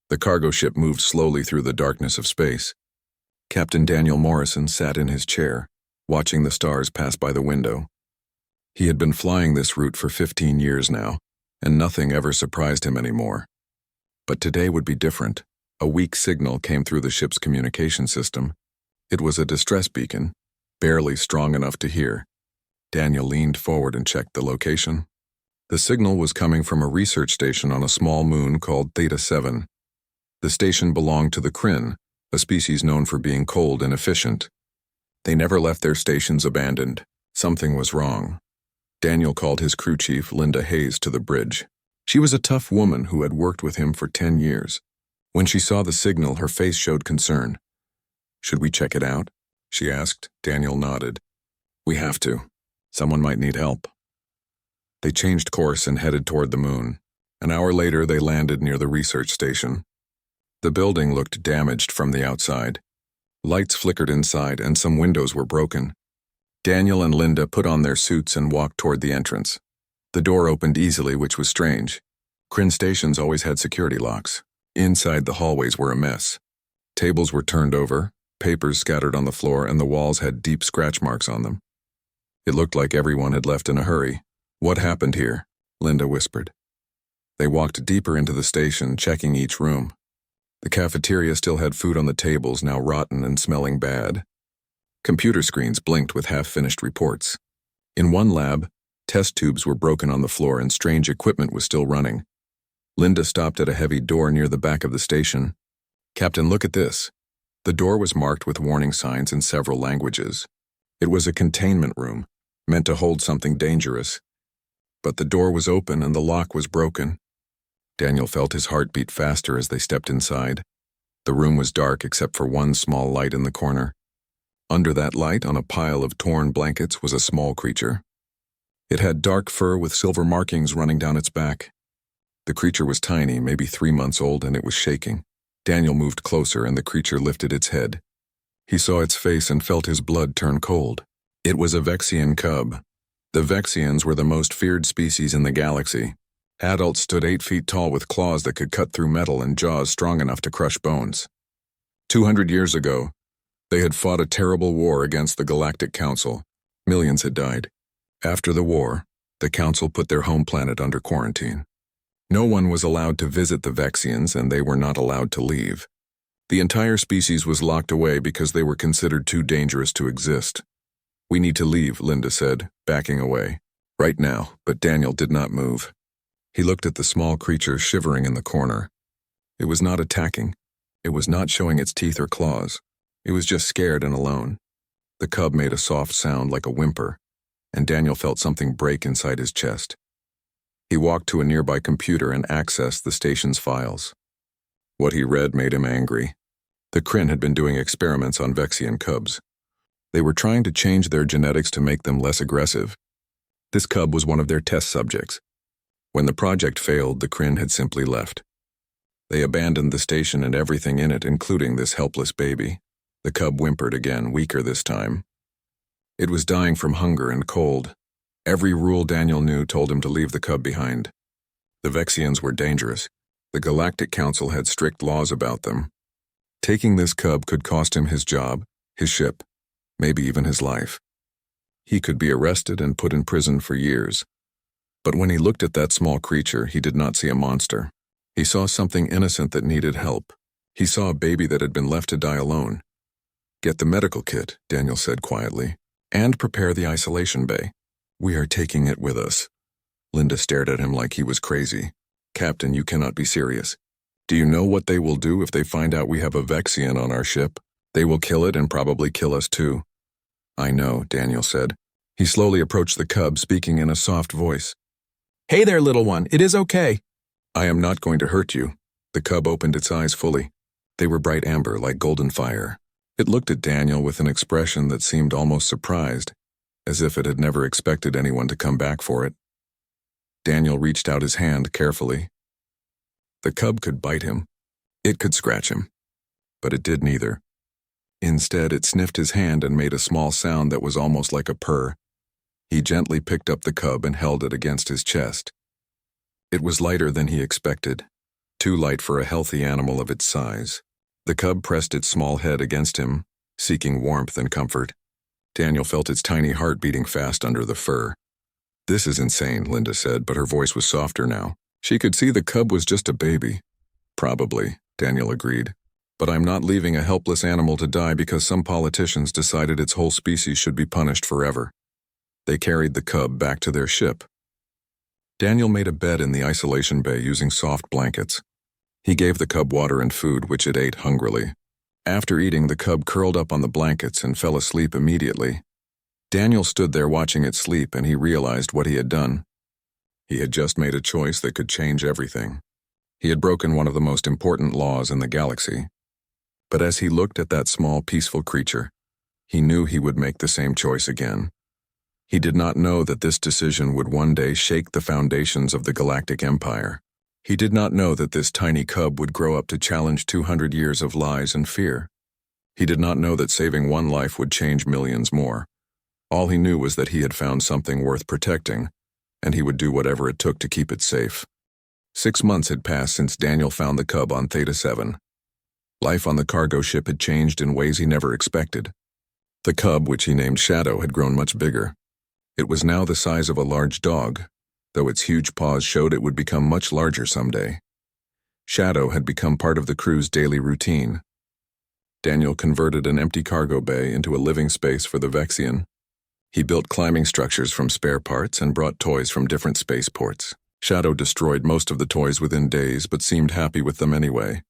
The cargo ship moved slowly through the darkness of space. Captain Daniel Morrison sat in his chair, watching the stars pass by the window. He had been flying this route for 15 years now, and nothing ever surprised him anymore. But today would be different. A weak signal came through the ship's communication system. It was a distress beacon, barely strong enough to hear. Daniel leaned forward and checked the location. The signal was coming from a research station on a small moon called Theta 7. The station belonged to the Kryn, a species known for being cold and efficient. They never left their stations abandoned. Something was wrong. Daniel called his crew chief, Linda Hayes, to the bridge. She was a tough woman who had worked with him for 10 years. When she saw the signal, her face showed concern. "Should we check it out?" she asked. Daniel nodded. "We have to. Someone might need help." They changed course and headed toward the moon. An hour later, they landed near the research station. The building looked damaged from the outside. Lights flickered inside and some windows were broken. Daniel and Linda put on their suits and walked toward the entrance. The door opened easily, which was strange. Kryn stations always had security locks. Inside, the hallways were a mess. Tables were turned over, papers scattered on the floor, and the walls had deep scratch marks on them. It looked like everyone had left in a hurry. "What happened here?" Linda whispered. They walked deeper into the station, checking each room. The cafeteria still had food on the tables, now rotten and smelling bad. Computer screens blinked with half-finished reports. In one lab, test tubes were broken on the floor and strange equipment was still running. Linda stopped at a heavy door near the back of the station. "Captain, look at this." The door was marked with warning signs in several languages. It was a containment room, meant to hold something dangerous. But the door was open and the lock was broken. Daniel felt his heart beat faster as they stepped inside. The room was dark except for one small light in the corner. Under that light, on a pile of torn blankets, was a small creature. It had dark fur with silver markings running down its back. The creature was tiny, maybe 3 months old, and it was shaking. Daniel moved closer and the creature lifted its head. He saw its face and felt his blood turn cold. It was a Vexian cub. The Vexians were the most feared species in the galaxy. Adults stood 8 feet tall with claws that could cut through metal and jaws strong enough to crush bones. 200 years ago, they had fought a terrible war against the Galactic Council. Millions had died. After the war, the Council put their home planet under quarantine. No one was allowed to visit the Vexians, and they were not allowed to leave. The entire species was locked away because they were considered too dangerous to exist. "We need to leave," Linda said, backing away. "Right now," but Daniel did not move. He looked at the small creature shivering in the corner. It was not attacking. It was not showing its teeth or claws. It was just scared and alone. The cub made a soft sound like a whimper, and Daniel felt something break inside his chest. He walked to a nearby computer and accessed the station's files. What he read made him angry. The Kryn had been doing experiments on Vexian cubs. They were trying to change their genetics to make them less aggressive. This cub was one of their test subjects. When the project failed, the Kryn had simply left. They abandoned the station and everything in it, including this helpless baby. The cub whimpered again, weaker this time. It was dying from hunger and cold. Every rule Daniel knew told him to leave the cub behind. The Vexians were dangerous. The Galactic Council had strict laws about them. Taking this cub could cost him his job, his ship, maybe even his life. He could be arrested and put in prison for years. But when he looked at that small creature, he did not see a monster. He saw something innocent that needed help. He saw a baby that had been left to die alone. "Get the medical kit," Daniel said quietly, "and prepare the isolation bay. We are taking it with us." Linda stared at him like he was crazy. "Captain, you cannot be serious. Do you know what they will do if they find out we have a Vexian on our ship? They will kill it and probably kill us too." "I know," Daniel said. He slowly approached the cub, speaking in a soft voice. "Hey there, little one. It is okay." "I am not going to hurt you." The cub opened its eyes fully. They were bright amber, like golden fire. It looked at Daniel with an expression that seemed almost surprised, as if it had never expected anyone to come back for it. Daniel reached out his hand carefully. The cub could bite him. It could scratch him. But it did neither. Instead, it sniffed his hand and made a small sound that was almost like a purr. He gently picked up the cub and held it against his chest. It was lighter than he expected. too light for a healthy animal of its size. The cub pressed its small head against him, seeking warmth and comfort. Daniel felt its tiny heart beating fast under the fur. "This is insane," Linda said, but her voice was softer now. She could see the cub was just a baby. "Probably," Daniel agreed. "But I'm not leaving a helpless animal to die because some politicians decided its whole species should be punished forever." They carried the cub back to their ship. Daniel made a bed in the isolation bay using soft blankets. He gave the cub water and food, which it ate hungrily. After eating, the cub curled up on the blankets and fell asleep immediately. Daniel stood there watching it sleep, and he realized what he had done. He had just made a choice that could change everything. He had broken one of the most important laws in the galaxy. But as he looked at that small, peaceful creature, he knew he would make the same choice again. He did not know that this decision would one day shake the foundations of the Galactic Empire. He did not know that this tiny cub would grow up to challenge 200 years of lies and fear. He did not know that saving one life would change millions more. All he knew was that he had found something worth protecting, and he would do whatever it took to keep it safe. 6 months had passed since Daniel found the cub on Theta 7. Life on the cargo ship had changed in ways he never expected. The cub, which he named Shadow, had grown much bigger. It was now the size of a large dog, though its huge paws showed it would become much larger someday. Shadow had become part of the crew's daily routine. Daniel converted an empty cargo bay into a living space for the Vexian. He built climbing structures from spare parts and brought toys from different spaceports. Shadow destroyed most of the toys within days, but seemed happy with them anyway.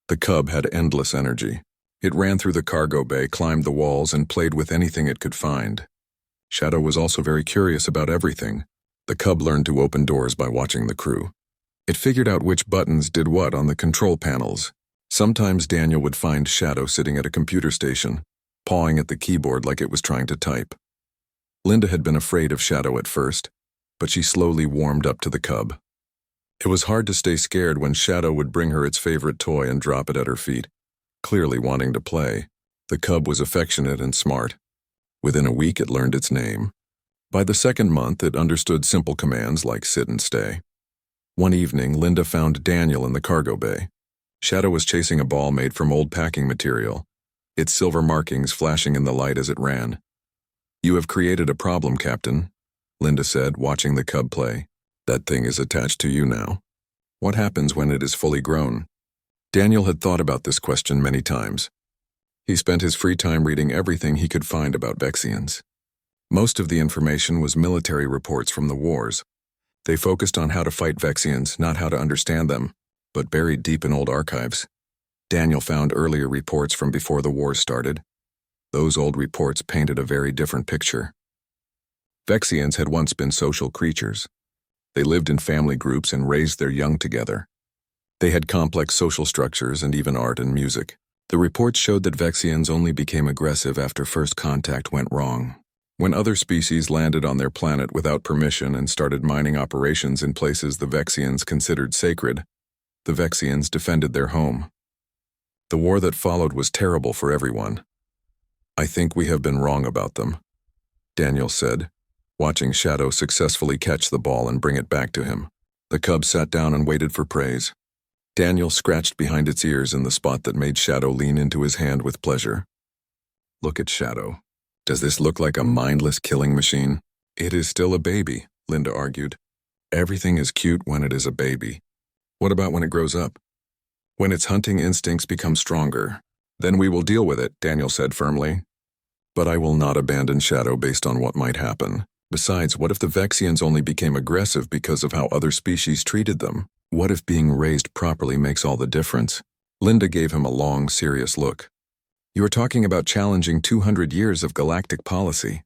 The cub had endless energy. It ran through the cargo bay, climbed the walls, and played with anything it could find. Shadow was also very curious about everything. The cub learned to open doors by watching the crew. It figured out which buttons did what on the control panels. Sometimes Daniel would find Shadow sitting at a computer station, pawing at the keyboard like it was trying to type. Linda had been afraid of Shadow at first, but she slowly warmed up to the cub. It was hard to stay scared when Shadow would bring her its favorite toy and drop it at her feet, clearly wanting to play. The cub was affectionate and smart. Within a week, it learned its name. By the second month, it understood simple commands like sit and stay. One evening, Linda found Daniel in the cargo bay. Shadow was chasing a ball made from old packing material, its silver markings flashing in the light as it ran. "You have created a problem, Captain," Linda said, watching the cub play. "That thing is attached to you now. What happens when it is fully grown?" Daniel had thought about this question many times. He spent his free time reading everything he could find about Vexians. Most of the information was military reports from the wars. They focused on how to fight Vexians, not how to understand them, but buried deep in old archives. Daniel found earlier reports from before the war started. Those old reports painted a very different picture. Vexians had once been social creatures. They lived in family groups and raised their young together. They had complex social structures and even art and music. The reports showed that Vexians only became aggressive after first contact went wrong. When other species landed on their planet without permission and started mining operations in places the Vexians considered sacred, the Vexians defended their home. The war that followed was terrible for everyone. "I think we have been wrong about them," Daniel said, watching Shadow successfully catch the ball and bring it back to him. The cub sat down and waited for praise. Daniel scratched behind its ears in the spot that made Shadow lean into his hand with pleasure. "Look at Shadow. Does this look like a mindless killing machine?" "It is still a baby," Linda argued. "Everything is cute when it is a baby. What about when it grows up? When its hunting instincts become stronger, then we will deal with it," Daniel said firmly. "But I will not abandon Shadow based on what might happen. Besides, what if the Vexians only became aggressive because of how other species treated them? What if being raised properly makes all the difference?" Linda gave him a long, serious look. "You are talking about challenging 200 years of galactic policy.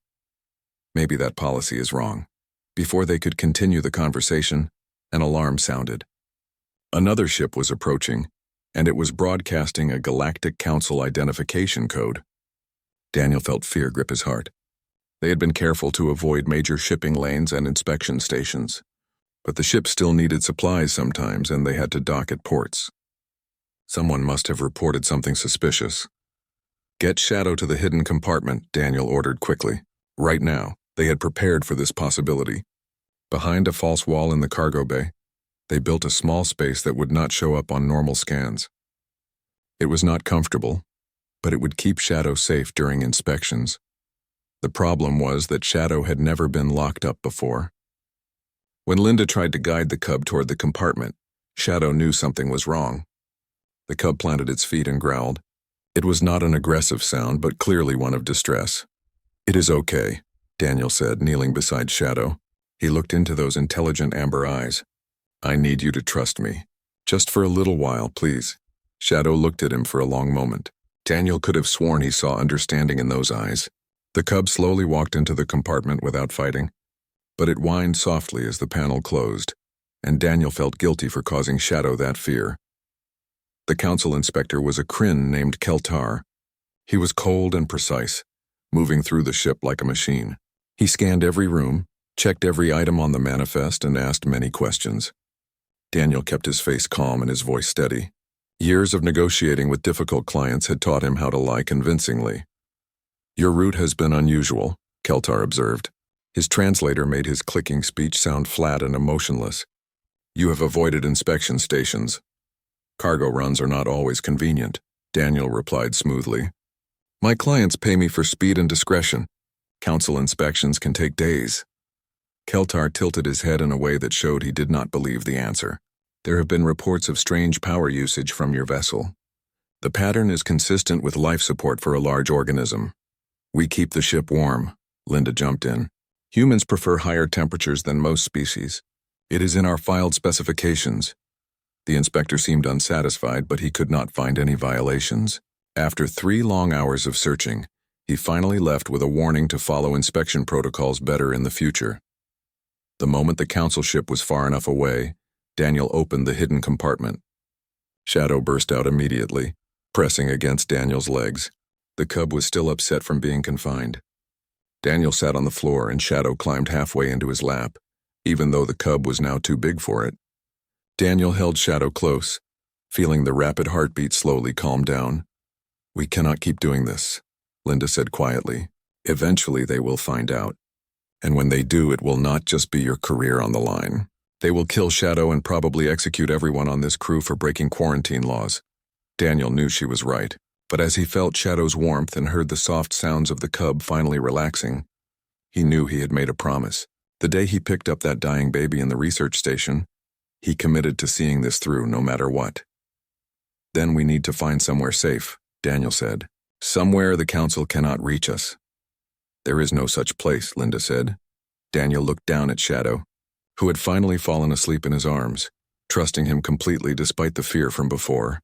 Maybe that policy is wrong." Before they could continue the conversation, an alarm sounded. Another ship was approaching, and it was broadcasting a Galactic Council identification code. Daniel felt fear grip his heart. They had been careful to avoid major shipping lanes and inspection stations, but the ship still needed supplies sometimes, and they had to dock at ports. Someone must have reported something suspicious. "Get Shadow to the hidden compartment," Daniel ordered quickly. Right now, they had prepared for this possibility. Behind a false wall in the cargo bay, They built a small space that would not show up on normal scans. It was not comfortable, but it would keep Shadow safe during inspections. The problem was that Shadow had never been locked up before. When Linda tried to guide the cub toward the compartment, Shadow knew something was wrong. The cub planted its feet and growled. It was not an aggressive sound, but clearly one of distress. "It is okay," Daniel said, kneeling beside Shadow. He looked into those intelligent amber eyes. "I need you to trust me. Just for a little while, please." Shadow looked at him for a long moment. Daniel could have sworn he saw understanding in those eyes. The cub slowly walked into the compartment without fighting, but it whined softly as the panel closed, and Daniel felt guilty for causing Shadow that fear. The council inspector was a Kryn named Keltar. He was cold and precise, moving through the ship like a machine. He scanned every room, checked every item on the manifest, and asked many questions. Daniel kept his face calm and his voice steady. Years of negotiating with difficult clients had taught him how to lie convincingly. "Your route has been unusual," Keltar observed. His translator made his clicking speech sound flat and emotionless. "You have avoided inspection stations. Cargo runs are not always convenient," Daniel replied smoothly. "My clients pay me for speed and discretion. Council inspections can take days." Keltar tilted his head in a way that showed he did not believe the answer. "There have been reports of strange power usage from your vessel. The pattern is consistent with life support for a large organism. We keep the ship warm," Linda jumped in. "Humans prefer higher temperatures than most species. It is in our filed specifications." The inspector seemed unsatisfied, but he could not find any violations. After 3 long hours of searching, he finally left with a warning to follow inspection protocols better in the future. The moment the council ship was far enough away, Daniel opened the hidden compartment. Shadow burst out immediately, pressing against Daniel's legs. The cub was still upset from being confined. Daniel sat on the floor and Shadow climbed halfway into his lap, even though the cub was now too big for it. Daniel held Shadow close, feeling the rapid heartbeat slowly calm down. "We cannot keep doing this," Linda said quietly. "Eventually they will find out. And when they do, it will not just be your career on the line. They will kill Shadow and probably execute everyone on this crew for breaking quarantine laws." Daniel knew she was right, but as he felt Shadow's warmth and heard the soft sounds of the cub finally relaxing, he knew he had made a promise. The day he picked up that dying baby in the research station, he committed to seeing this through no matter what. "Then we need to find somewhere safe," Daniel said. "Somewhere the council cannot reach us." "There is no such place," Linda said. Daniel looked down at Shadow, who had finally fallen asleep in his arms, trusting him completely despite the fear from before.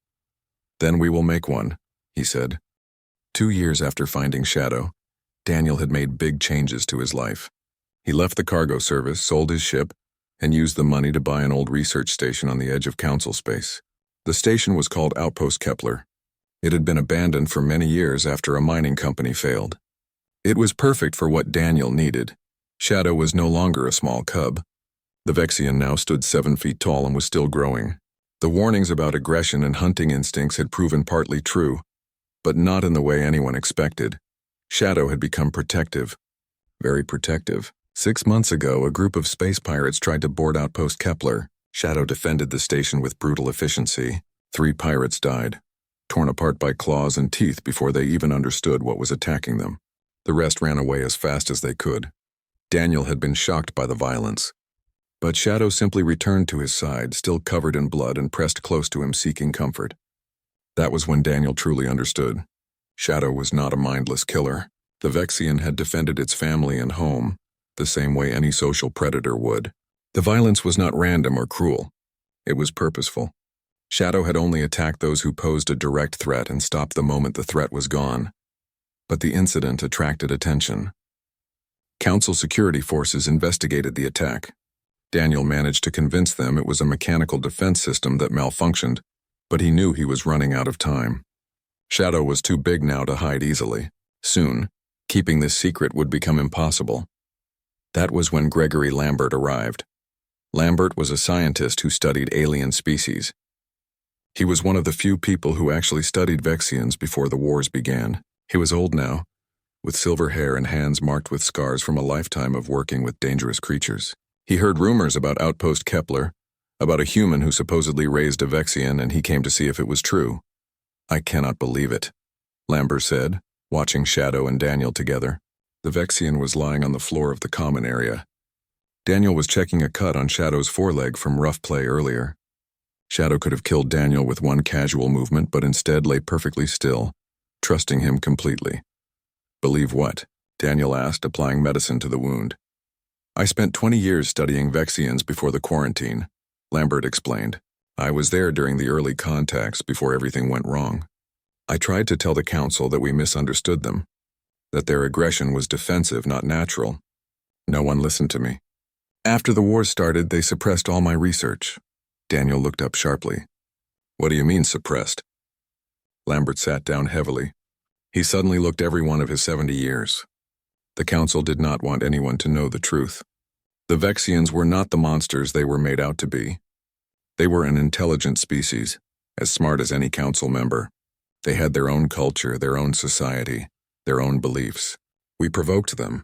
"Then we will make one," he said. 2 years after finding Shadow, Daniel had made big changes to his life. He left the cargo service, sold his ship, and used the money to buy an old research station on the edge of council space. The station was called Outpost Kepler. It had been abandoned for many years after a mining company failed. It was perfect for what Daniel needed. Shadow was no longer a small cub. The Vexian now stood 7 feet tall and was still growing. The warnings about aggression and hunting instincts had proven partly true, but not in the way anyone expected. Shadow had become protective. Very protective. 6 months ago, a group of space pirates tried to board Outpost Kepler. Shadow defended the station with brutal efficiency. 3 pirates died, torn apart by claws and teeth before they even understood what was attacking them. The rest ran away as fast as they could. Daniel had been shocked by the violence, but Shadow simply returned to his side, still covered in blood, and pressed close to him, seeking comfort. That was when Daniel truly understood. Shadow was not a mindless killer. The Vexian had defended its family and home, the same way any social predator would. The violence was not random or cruel. It was purposeful. Shadow had only attacked those who posed a direct threat and stopped the moment the threat was gone. But the incident attracted attention. Council security forces investigated the attack. Daniel managed to convince them it was a mechanical defense system that malfunctioned, but he knew he was running out of time. Shadow was too big now to hide easily. Soon, keeping this secret would become impossible. That was when Gregory Lambert arrived. Lambert was a scientist who studied alien species. He was one of the few people who actually studied Vexians before the wars began. He was old now, with silver hair and hands marked with scars from a lifetime of working with dangerous creatures. He heard rumors about Outpost Kepler, About a human who supposedly raised a Vexian and he came to see if it was true. I cannot believe it, Lambert said, watching Shadow and Daniel together. The Vexian was lying on the floor of the common area. Daniel was checking a cut on Shadow's foreleg from rough play earlier. Shadow could have killed Daniel with one casual movement, but instead lay perfectly still, trusting him completely. Believe what? Daniel asked, applying medicine to the wound. I spent 20 years studying Vexians before the quarantine, Lambert explained. I was there during the early contacts before everything went wrong. I tried to tell the council that we misunderstood them, that their aggression was defensive, not natural. No one listened to me. After the war started, they suppressed all my research. Daniel looked up sharply. What do you mean, suppressed? Lambert sat down heavily. He suddenly looked every one of his 70 years. The council did not want anyone to know the truth. The Vexians were not the monsters they were made out to be. They were an intelligent species, as smart as any council member. They had their own culture, their own society, their own beliefs. We provoked them.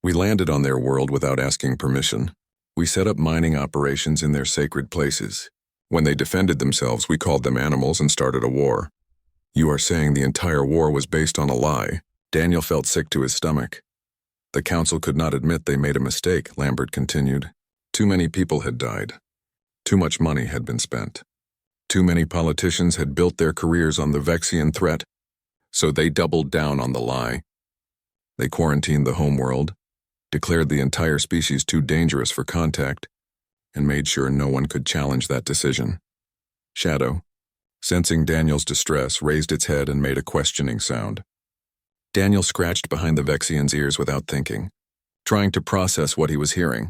We landed on their world without asking permission. We set up mining operations in their sacred places. When they defended themselves, we called them animals and started a war. You are saying the entire war was based on a lie. Daniel felt sick to his stomach. The council could not admit they made a mistake, Lambert continued. Too many people had died. Too much money had been spent. Too many politicians had built their careers on the Vexian threat, so they doubled down on the lie. They quarantined the homeworld, declared the entire species too dangerous for contact, and made sure no one could challenge that decision. Shadow, sensing Daniel's distress, raised its head and made a questioning sound. Daniel scratched behind the Vexian's ears without thinking, trying to process what he was hearing.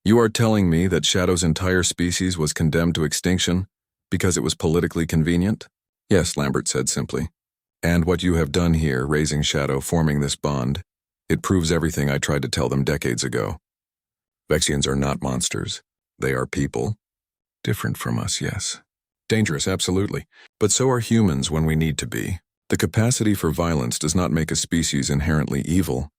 You are telling me that Shadow's entire species was condemned to extinction because it was politically convenient? Yes, Lambert said simply. And what you have done here, raising Shadow, forming this bond, it proves everything I tried to tell them decades ago. Vexians are not monsters. They are people. Different from us, yes. Dangerous, absolutely. But so are humans when we need to be. The capacity for violence does not make a species inherently evil.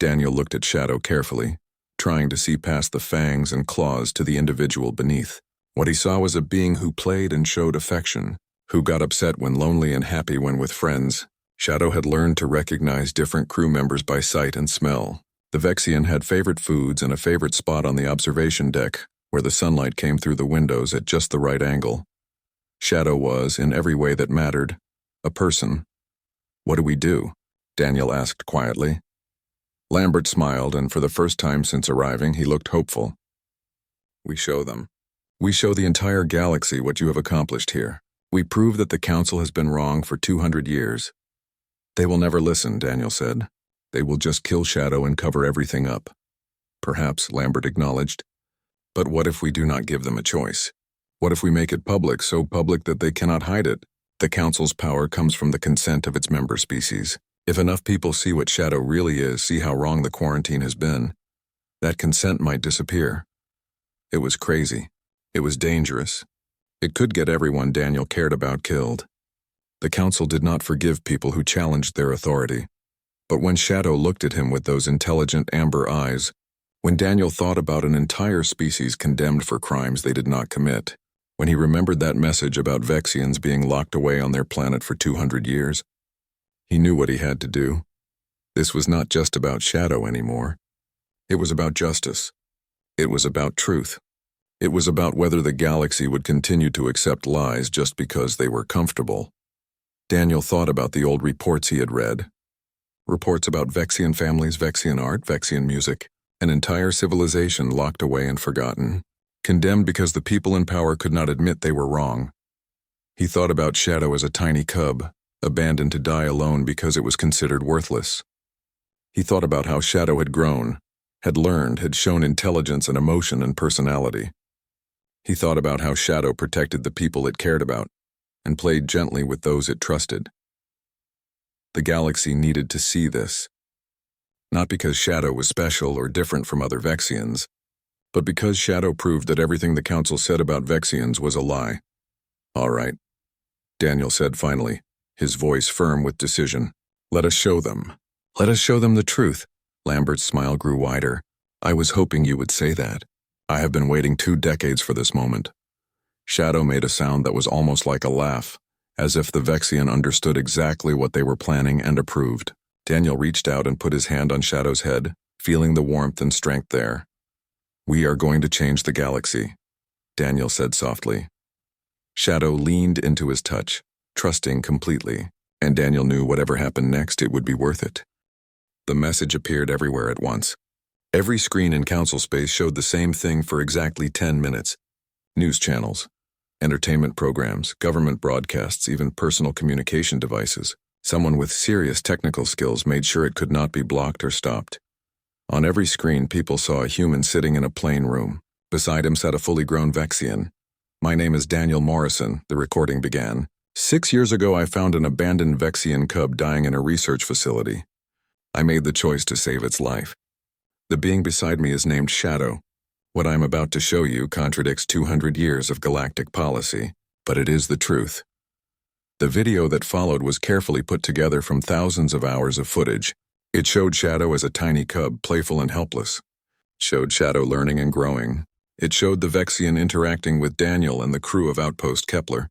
Daniel looked at Shadow carefully, trying to see past the fangs and claws to the individual beneath. What he saw was a being who played and showed affection, who got upset when lonely and happy when with friends. Shadow had learned to recognize different crew members by sight and smell. The Vexian had favorite foods and a favorite spot on the observation deck, where the sunlight came through the windows at just the right angle. Shadow was, in every way that mattered, a person. What do we do? Daniel asked quietly. Lambert smiled, and for the first time since arriving, he looked hopeful. We show them. We show the entire galaxy what you have accomplished here. We prove that the Council has been wrong for 200 years. They will never listen, Daniel said. They will just kill Shadow and cover everything up. Perhaps, Lambert acknowledged. But what if we do not give them a choice? What if we make it public, so public that they cannot hide it? The Council's power comes from the consent of its member species. If enough people see what Shadow really is, see how wrong the quarantine has been, that consent might disappear. It was crazy. It was dangerous. It could get everyone Daniel cared about killed. The Council did not forgive people who challenged their authority. But when Shadow looked at him with those intelligent amber eyes, when Daniel thought about an entire species condemned for crimes they did not commit, when he remembered that message about Vexians being locked away on their planet for 200 years, he knew what he had to do. This was not just about Shadow anymore. It was about justice. It was about truth. It was about whether the galaxy would continue to accept lies just because they were comfortable. Daniel thought about the old reports he had read. Reports about Vexian families, Vexian art, Vexian music, an entire civilization locked away and forgotten, condemned because the people in power could not admit they were wrong. He thought about Shadow as a tiny cub, abandoned to die alone because it was considered worthless. He thought about how Shadow had grown, had learned, had shown intelligence and emotion and personality. He thought about how Shadow protected the people it cared about and played gently with those it trusted. The galaxy needed to see this, not because Shadow was special or different from other Vexians, but because Shadow proved that everything the Council said about Vexians was a lie. All right, Daniel said finally, his voice firm with decision. Let us show them. Let us show them the truth. Lambert's smile grew wider. I was hoping you would say that. I have been waiting 2 decades for this moment. Shadow made a sound that was almost like a laugh, as if the Vexian understood exactly what they were planning and approved. Daniel reached out and put his hand on Shadow's head, feeling the warmth and strength there. "We are going to change the galaxy," Daniel said softly. Shadow leaned into his touch, trusting completely, and Daniel knew whatever happened next, it would be worth it. The message appeared everywhere at once. Every screen in council space showed the same thing for exactly 10 minutes. News channels, entertainment programs, government broadcasts, even personal communication devices. Someone with serious technical skills made sure it could not be blocked or stopped. On every screen, people saw a human sitting in a plain room. Beside him sat a fully grown Vexian. "My name is Daniel Morrison," the recording began. "6 years ago, I found an abandoned Vexian cub dying in a research facility. I made the choice to save its life. The being beside me is named Shadow. What I'm about to show you contradicts 200 years of galactic policy, but it is the truth." The video that followed was carefully put together from thousands of hours of footage. It showed Shadow as a tiny cub, playful and helpless. It showed Shadow learning and growing. It showed the Vexian interacting with Daniel and the crew of Outpost Kepler.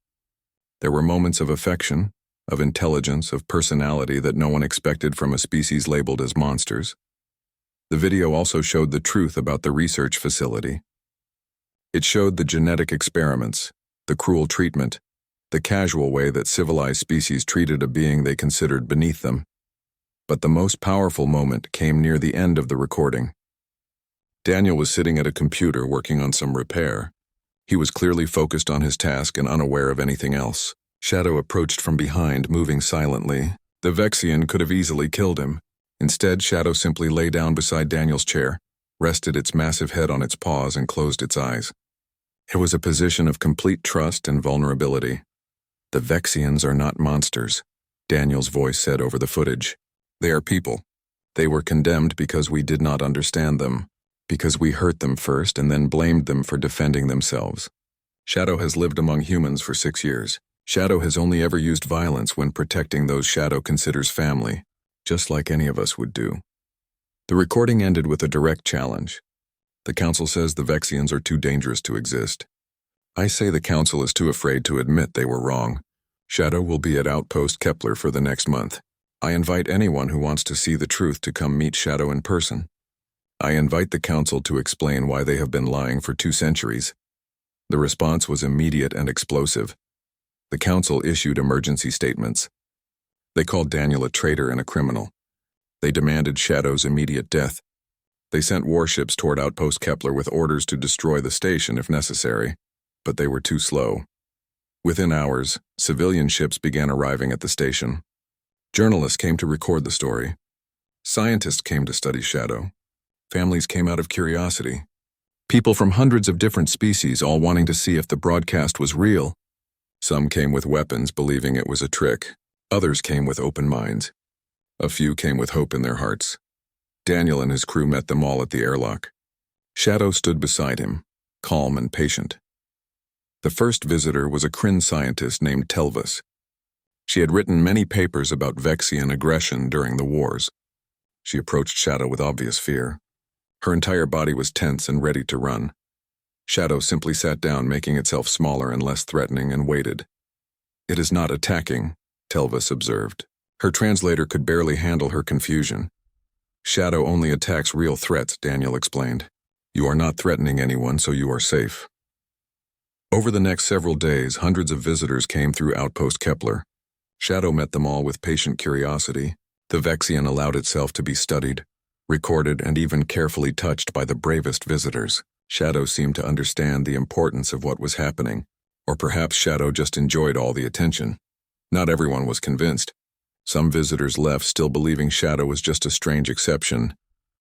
There were moments of affection, of intelligence, of personality that no one expected from a species labeled as monsters. The video also showed the truth about the research facility. It showed the genetic experiments, the cruel treatment, the casual way that civilized species treated a being they considered beneath them. But the most powerful moment came near the end of the recording. Daniel was sitting at a computer working on some repair. He was clearly focused on his task and unaware of anything else. Shadow approached from behind, moving silently. The Vexian could have easily killed him. Instead, Shadow simply lay down beside Daniel's chair, rested its massive head on its paws, and closed its eyes. It was a position of complete trust and vulnerability. "The Vexians are not monsters," Daniel's voice said over the footage. "They are people. They were condemned because we did not understand them, because we hurt them first and then blamed them for defending themselves. Shadow has lived among humans for 6 years. Shadow has only ever used violence when protecting those Shadow considers family, just like any of us would do." The recording ended with a direct challenge. "The Council says the Vexians are too dangerous to exist. I say the Council is too afraid to admit they were wrong. Shadow will be at Outpost Kepler for the next month. I invite anyone who wants to see the truth to come meet Shadow in person. I invite the Council to explain why they have been lying for 2 centuries. The response was immediate and explosive. The Council issued emergency statements. They called Daniel a traitor and a criminal. They demanded Shadow's immediate death. They sent warships toward Outpost Kepler with orders to destroy the station if necessary, but they were too slow. Within hours, civilian ships began arriving at the station. Journalists came to record the story. Scientists came to study Shadow. Families came out of curiosity. People from hundreds of different species all wanting to see if the broadcast was real. Some came with weapons, believing it was a trick. Others came with open minds. A few came with hope in their hearts. Daniel and his crew met them all at the airlock. Shadow stood beside him, calm and patient. The first visitor was a Kryn scientist named Telvis. She had written many papers about Vexian aggression during the wars. She approached Shadow with obvious fear. Her entire body was tense and ready to run. Shadow simply sat down, making itself smaller and less threatening, and waited. "It is not attacking," Telvis observed. Her translator could barely handle her confusion. "Shadow only attacks real threats," Daniel explained. "You are not threatening anyone, so you are safe." Over the next several days, hundreds of visitors came through Outpost Kepler. Shadow met them all with patient curiosity. The Vexian allowed itself to be studied, recorded, and even carefully touched by the bravest visitors. Shadow seemed to understand the importance of what was happening, or perhaps Shadow just enjoyed all the attention. Not everyone was convinced. Some visitors left still believing Shadow was just a strange exception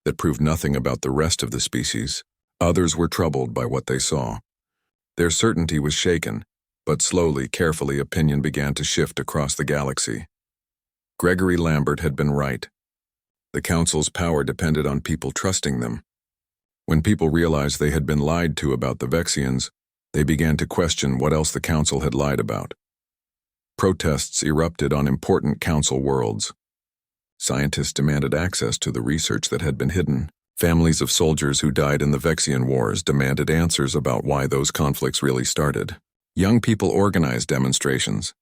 that proved nothing about the rest of the species. Others were troubled by what they saw. Their certainty was shaken, but slowly, carefully, opinion began to shift across the galaxy. Gregory Lambert had been right. The Council's power depended on people trusting them. When people realized they had been lied to about the Vexians, they began to question what else the Council had lied about. Protests erupted on important Council worlds. Scientists demanded access to the research that had been hidden. Families of soldiers who died in the Vexian Wars demanded answers about why those conflicts really started. Young people organized demonstrations.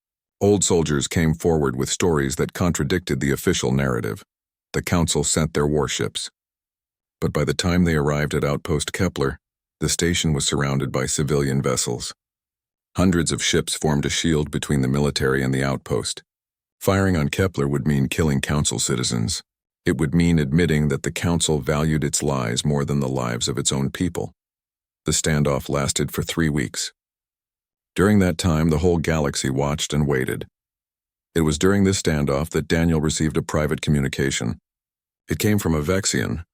Old soldiers came forward with stories that contradicted the official narrative. The Council sent their warships. But by the time they arrived at Outpost Kepler, the station was surrounded by civilian vessels. Hundreds of ships formed a shield between the military and the outpost. Firing on Kepler would mean killing Council citizens. It would mean admitting that the Council valued its lives more than the lives of its own people. The standoff lasted for 3 weeks. During that time, the whole galaxy watched and waited. It was during this standoff that Daniel received a private communication. It came from a Vexian,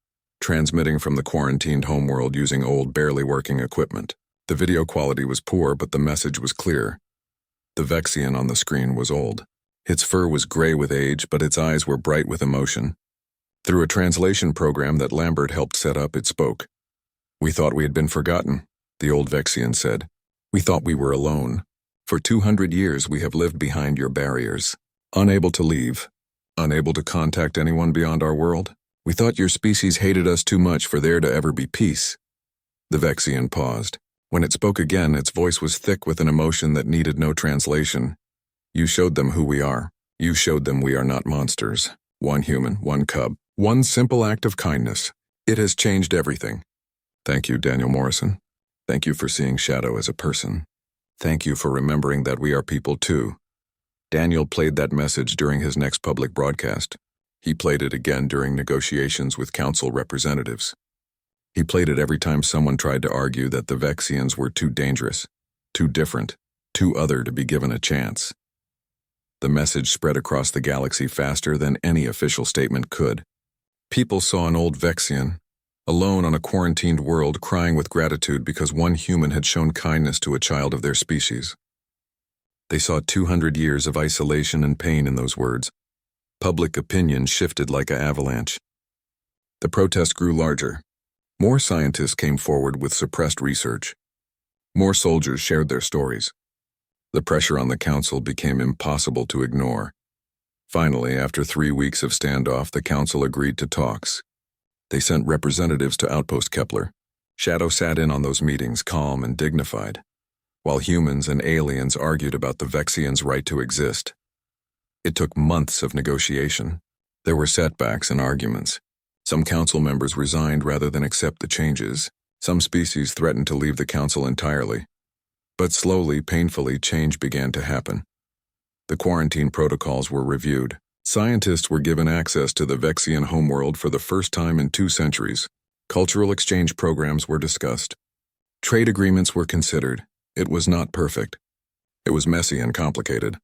transmitting from the quarantined homeworld using old, barely working equipment. The video quality was poor, but the message was clear. The Vexian on the screen was old. Its fur was gray with age, but its eyes were bright with emotion. Through a translation program that Lambert helped set up, it spoke. "We thought we had been forgotten," the old Vexian said. "We thought we were alone. For 200 years we have lived behind your barriers, unable to leave, unable to contact anyone beyond our world. We thought your species hated us too much for there to ever be peace." The Vexian paused. When it spoke again, its voice was thick with an emotion that needed no translation. "You showed them who we are. You showed them we are not monsters. One human, one cub, one simple act of kindness. It has changed everything. Thank you, Daniel Morrison. Thank you for seeing Shadow as a person. Thank you for remembering that we are people too." Daniel played that message during his next public broadcast. He played it again during negotiations with Council representatives. He played it every time someone tried to argue that the Vexians were too dangerous, too different, too other to be given a chance. The message spread across the galaxy faster than any official statement could. People saw an old Vexian, alone on a quarantined world, crying with gratitude because one human had shown kindness to a child of their species. They saw 200 years of isolation and pain in those words. Public opinion shifted like an avalanche. The protest grew larger. More scientists came forward with suppressed research. More soldiers shared their stories. The pressure on the Council became impossible to ignore. Finally, after 3 weeks of standoff, the Council agreed to talks. They sent representatives to Outpost Kepler. Shadow sat in on those meetings, calm and dignified, while humans and aliens argued about the Vexians' right to exist. It took months of negotiation. There were setbacks and arguments. Some Council members resigned rather than accept the changes. Some species threatened to leave the Council entirely. But slowly, painfully, change began to happen. The quarantine protocols were reviewed. Scientists were given access to the Vexian homeworld for the first time in 2 centuries. Cultural exchange programs were discussed. Trade agreements were considered. It was not perfect. It was messy and complicated.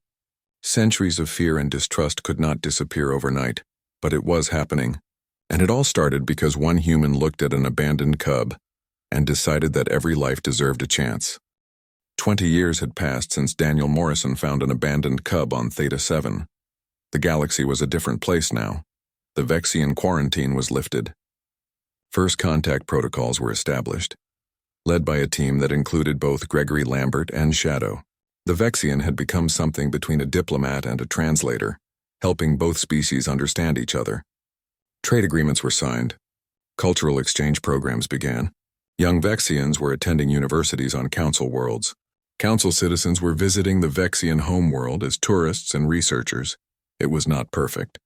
Centuries of fear and distrust could not disappear overnight, but it was happening. And it all started because one human looked at an abandoned cub and decided that every life deserved a chance. 20 years had passed since Daniel Morrison found an abandoned cub on Theta 7. The galaxy was a different place now. The Vexian quarantine was lifted. First contact protocols were established, led by a team that included both Gregory Lambert and Shadow. The Vexian had become something between a diplomat and a translator, helping both species understand each other. Trade agreements were signed. Cultural exchange programs began. Young Vexians were attending universities on Council worlds. Council citizens were visiting the Vexian homeworld as tourists and researchers. It was not perfect.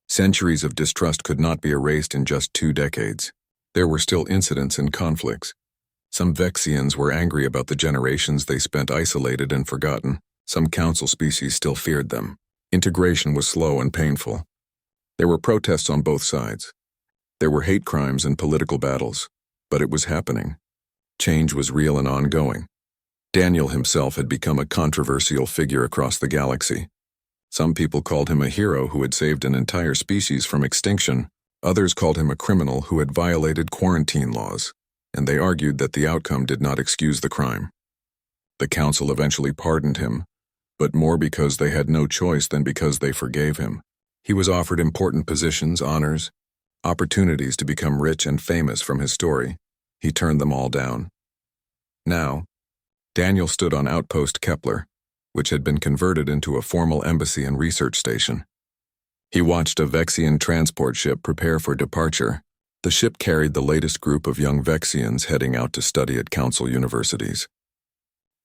Centuries of distrust could not be erased in just 2 decades. There were still incidents and conflicts. Some Vexians were angry about the generations they spent isolated and forgotten. Some Council species still feared them. Integration was slow and painful. There were protests on both sides. There were hate crimes and political battles, but it was happening. Change was real and ongoing. Daniel himself had become a controversial figure across the galaxy. Some people called him a hero who had saved an entire species from extinction. Others called him a criminal who had violated quarantine laws, and they argued that the outcome did not excuse the crime. The Council eventually pardoned him, but more because they had no choice than because they forgave him. He was offered important positions, honors, opportunities to become rich and famous from his story. He turned them all down. Now, Daniel stood on Outpost Kepler, which had been converted into a formal embassy and research station. He watched a Vexian transport ship prepare for departure. The ship carried the latest group of young Vexians heading out to study at council universities.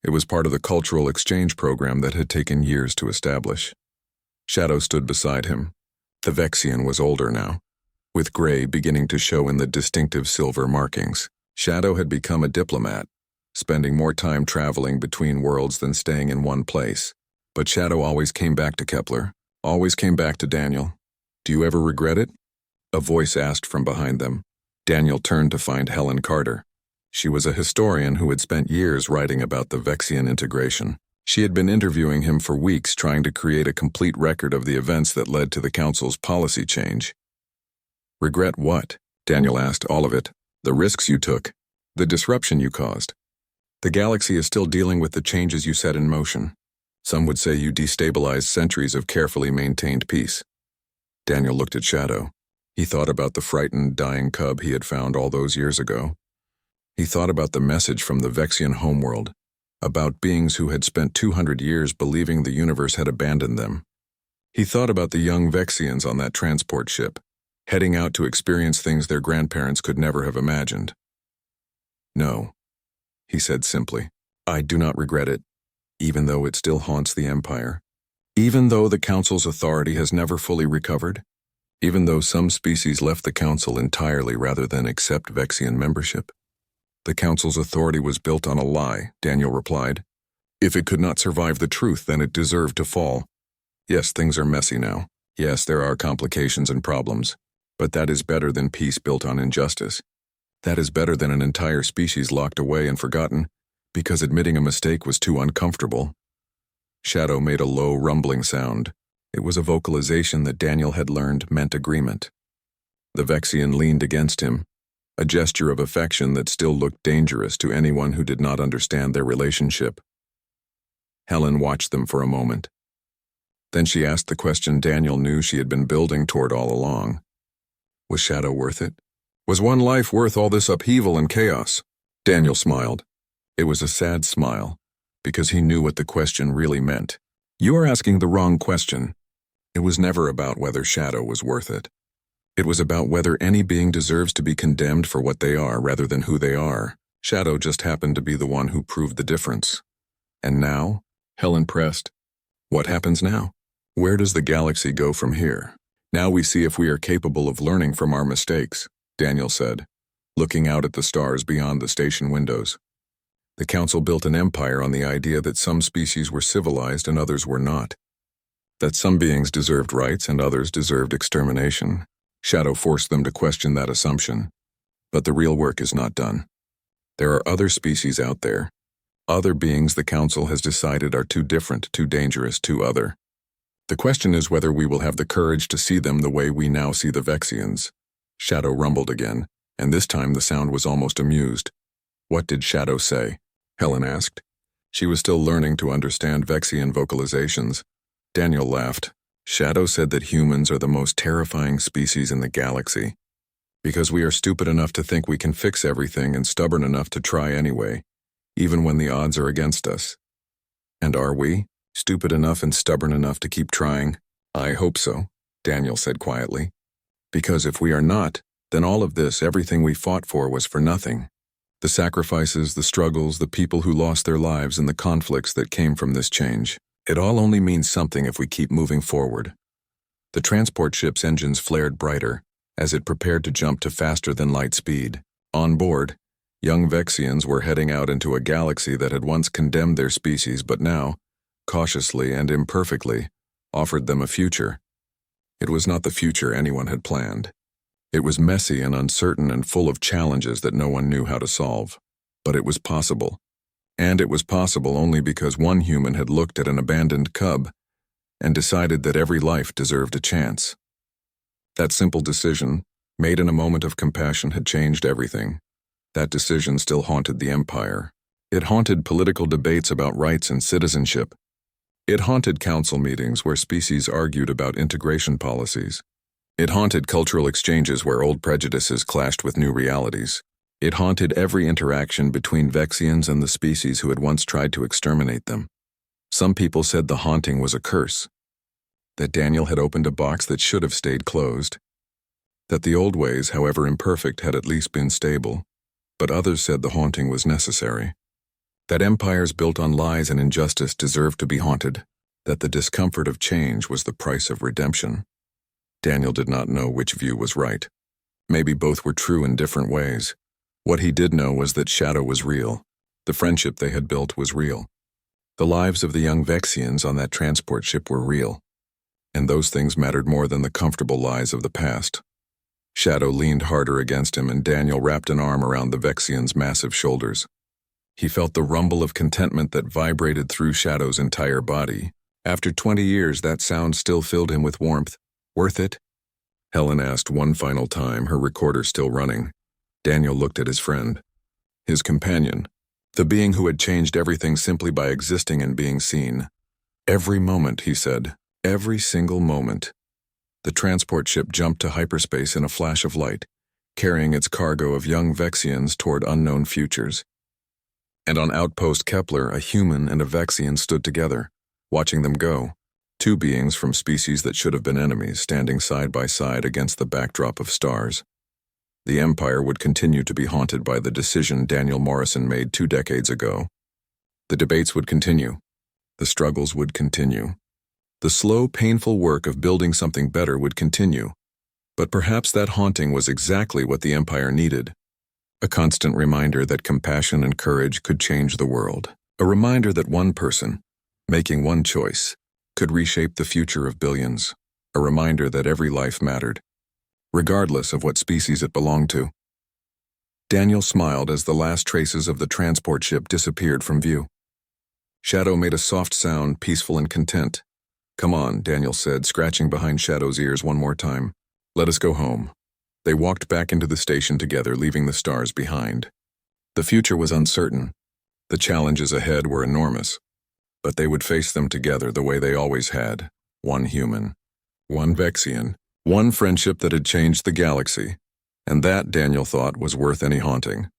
It was part of the cultural exchange program that had taken years to establish. Shadow stood beside him. The Vexian was older now, with gray beginning to show in the distinctive silver markings. Shadow had become a diplomat, spending more time traveling between worlds than staying in one place. But Shadow always came back to Kepler, always came back to Daniel. "Do you ever regret it?" A voice asked from behind them. Daniel turned to find Helen Carter. She was a historian who had spent years writing about the Vexian integration. She had been interviewing him for weeks, trying to create a complete record of the events that led to the council's policy change. "Regret what?" Daniel asked. "All of it. The risks you took. The disruption you caused. The galaxy is still dealing with the changes you set in motion. Some would say you destabilized centuries of carefully maintained peace." Daniel looked at Shadow. He thought about the frightened, dying cub he had found all those years ago. He thought about the message from the Vexian homeworld, about beings who had spent 200 years believing the universe had abandoned them. He thought about the young Vexians on that transport ship, heading out to experience things their grandparents could never have imagined. "No," he said simply. "I do not regret it, even though it still haunts the Empire. Even though the Council's authority has never fully recovered. Even though some species left the Council entirely rather than accept Vexian membership." "The Council's authority was built on a lie," Daniel replied. "If it could not survive the truth, then it deserved to fall. Yes, things are messy now. Yes, there are complications and problems. But that is better than peace built on injustice. That is better than an entire species locked away and forgotten, because admitting a mistake was too uncomfortable." Shadow made a low, rumbling sound. It was a vocalization that Daniel had learned meant agreement. The Vexian leaned against him, a gesture of affection that still looked dangerous to anyone who did not understand their relationship. Helen watched them for a moment. Then she asked the question Daniel knew she had been building toward all along. Was Shadow worth it? Was one life worth all this upheaval and chaos? Daniel smiled. It was a sad smile, because he knew what the question really meant. "You are asking the wrong question." It was never about whether Shadow was worth it. It was about whether any being deserves to be condemned for what they are rather than who they are. Shadow just happened to be the one who proved the difference. "And now?" Helen pressed. "What happens now? Where does the galaxy go from here? Now we see if we are capable of learning from our mistakes," Daniel said, looking out at the stars beyond the station windows. The Council built an empire on the idea that some species were civilized and others were not. That some beings deserved rights and others deserved extermination. Shadow forced them to question that assumption. But the real work is not done. There are other species out there. Other beings the Council has decided are too different, too dangerous, too other. The question is whether we will have the courage to see them the way we now see the Vexians. Shadow rumbled again, and this time the sound was almost amused. "What did Shadow say?" Helen asked. She was still learning to understand Vexian vocalizations. Daniel laughed. "Shadow said that humans are the most terrifying species in the galaxy, because we are stupid enough to think we can fix everything and stubborn enough to try anyway, even when the odds are against us. And are we? Stupid enough and stubborn enough to keep trying?" "I hope so," Daniel said quietly. "Because if we are not, then all of this, everything we fought for, was for nothing. The sacrifices, the struggles, the people who lost their lives, and the conflicts that came from this change. It all only means something if we keep moving forward." The transport ship's engines flared brighter as it prepared to jump to faster than light speed. On board, young Vexians were heading out into a galaxy that had once condemned their species but now, cautiously and imperfectly, offered them a future. It was not the future anyone had planned. It was messy and uncertain and full of challenges that no one knew how to solve. But it was possible. And it was possible only because one human had looked at an abandoned cub and decided that every life deserved a chance. That simple decision, made in a moment of compassion, had changed everything. That decision still haunted the Empire. It haunted political debates about rights and citizenship. It haunted council meetings where species argued about integration policies. It haunted cultural exchanges where old prejudices clashed with new realities. It haunted every interaction between Vexians and the species who had once tried to exterminate them. Some people said the haunting was a curse, that Daniel had opened a box that should have stayed closed, That the old ways, however imperfect, had at least been stable, but others said the haunting was necessary. That empires built on lies and injustice deserved to be haunted, that the discomfort of change was the price of redemption. Daniel did not know which view was right. Maybe both were true in different ways. What he did know was that Shadow was real. The friendship they had built was real. The lives of the young Vexians on that transport ship were real. And those things mattered more than the comfortable lies of the past. Shadow leaned harder against him, and Daniel wrapped an arm around the Vexian's massive shoulders. He felt the rumble of contentment that vibrated through Shadow's entire body. After 20 years, that sound still filled him with warmth. Worth it? Helen asked one final time, her recorder still running. Daniel looked at his friend. His companion. The being who had changed everything simply by existing and being seen. Every moment, he said. Every single moment. The transport ship jumped to hyperspace in a flash of light, carrying its cargo of young Vexians toward unknown futures. And on Outpost Kepler, a human and a Vexian stood together, watching them go. Two beings from species that should have been enemies, standing side by side against the backdrop of stars. The Empire would continue to be haunted by the decision Daniel Morrison made 2 decades ago. The debates would continue. The struggles would continue. The slow, painful work of building something better would continue. But perhaps that haunting was exactly what the Empire needed. A constant reminder that compassion and courage could change the world. A reminder that one person, making one choice, could reshape the future of billions. A reminder that every life mattered, regardless of what species it belonged to. Daniel smiled as the last traces of the transport ship disappeared from view. Shadow made a soft sound, peaceful and content. "Come on," Daniel said, scratching behind Shadow's ears one more time. "Let us go home." They walked back into the station together, leaving the stars behind. The future was uncertain. The challenges ahead were enormous. But they would face them together the way they always had. One human. One Vexian. One friendship that had changed the galaxy. And that, Daniel thought, was worth any haunting.